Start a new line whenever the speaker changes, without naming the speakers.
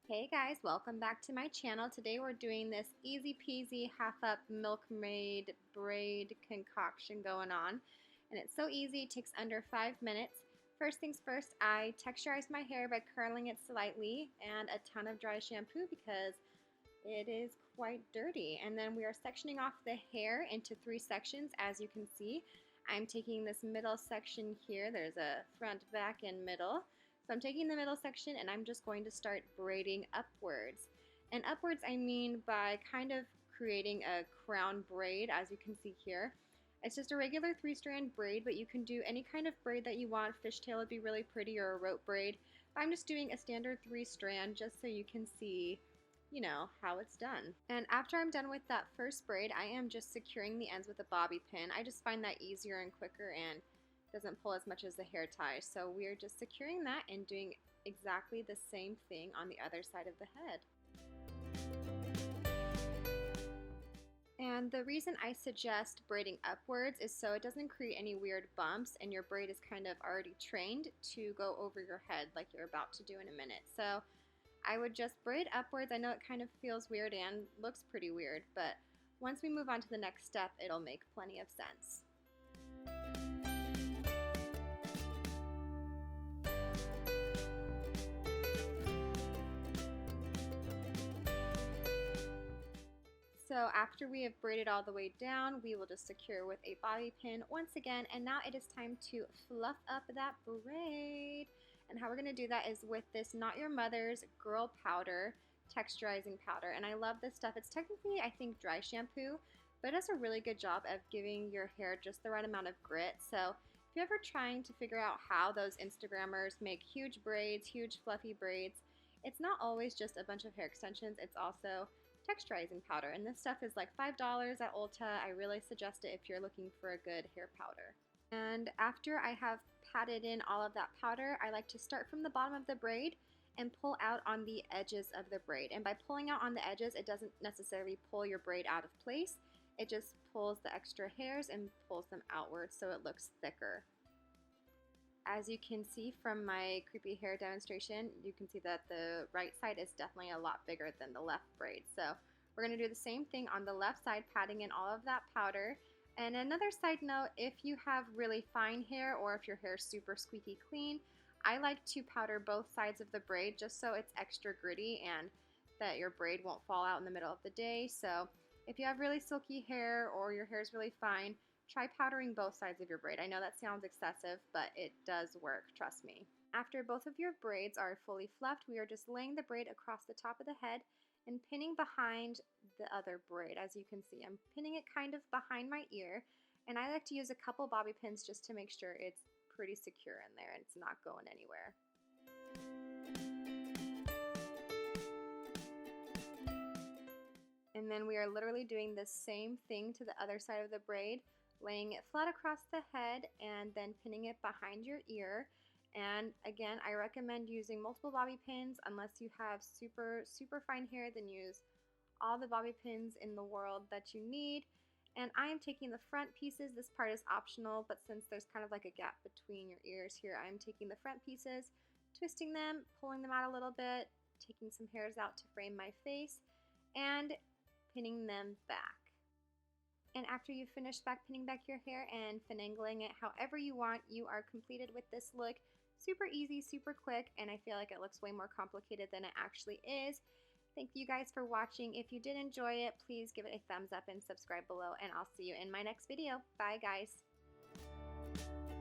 Hey guys, welcome back to my channel. Today we're doing this easy peasy half up Milkmaid braid concoction going on. And it's so easy, it takes under 5 minutes. First things first, I texturize my hair by curling it slightly and a ton of dry shampoo because it is quite dirty. And then we are sectioning off the hair into 3 sections as you can see. I'm taking this middle section here. There's a front, back, and middle. So I'm taking the middle section and I'm just going to start braiding upwards. And upwards I mean by kind of creating a crown braid, as you can see here. It's just a regular 3-strand braid, but you can do any kind of braid that you want. Fishtail would be really pretty, or a rope braid. But I'm just doing a standard 3-strand just so you can see, how it's done. And after I'm done with that first braid, I am just securing the ends with a bobby pin. I just find that easier and quicker and doesn't pull as much as the hair ties. So we're just securing that and doing exactly the same thing on the other side of the head. And the reason I suggest braiding upwards is so it doesn't create any weird bumps and your braid is kind of already trained to go over your head like you're about to do in a minute. So I would just braid upwards. I know it kind of feels weird and looks pretty weird, but once we move on to the next step, it'll make plenty of sense. So after we have braided all the way down, we will just secure with a bobby pin once again, and now it is time to fluff up that braid. And how we're going to do that is with this Not Your Mother's Girl Powder texturizing powder. And I love this stuff. It's technically, I think, dry shampoo, but it does a really good job of giving your hair just the right amount of grit. So if you're ever trying to figure out how those Instagrammers make huge braids, huge fluffy braids, it's not always just a bunch of hair extensions. It's also texturizing powder, and this stuff is like $5 at Ulta. I really suggest it if you're looking for a good hair powder. And after I have patted in all of that powder, I like to start from the bottom of the braid and pull out on the edges of the braid. And by pulling out on the edges, it doesn't necessarily pull your braid out of place. It just pulls the extra hairs and pulls them outward so it looks thicker. As you can see from my creepy hair demonstration, you can see that the right side is definitely a lot bigger than the left braid. So we're going to do the same thing on the left side, patting in all of that powder. And another side note, if you have really fine hair or if your hair is super squeaky clean, I like to powder both sides of the braid just so it's extra gritty and that your braid won't fall out in the middle of the day. So if you have really silky hair or your hair is really fine, try powdering both sides of your braid. I know that sounds excessive, but it does work, trust me. After both of your braids are fully fluffed, we are just laying the braid across the top of the head and pinning behind the other braid. As you can see, I'm pinning it kind of behind my ear, and I like to use a couple bobby pins just to make sure it's pretty secure in there and it's not going anywhere. And then we are literally doing the same thing to the other side of the braid, laying it flat across the head and then pinning it behind your ear. And again, I recommend using multiple bobby pins. Unless you have super fine hair, then use all the bobby pins in the world that you need. And I am taking the front pieces. This part is optional, but since there's kind of like a gap between your ears here, I'm taking the front pieces, twisting them, pulling them out a little bit, taking some hairs out to frame my face, and pinning them back. And after you've finished pinning back your hair and finagling it however you want, you are completed with this look. Super easy, super quick, and I feel like it looks way more complicated than it actually is. Thank you guys for watching. If you did enjoy it, please give it a thumbs up and subscribe below, and I'll see you in my next video. Bye guys.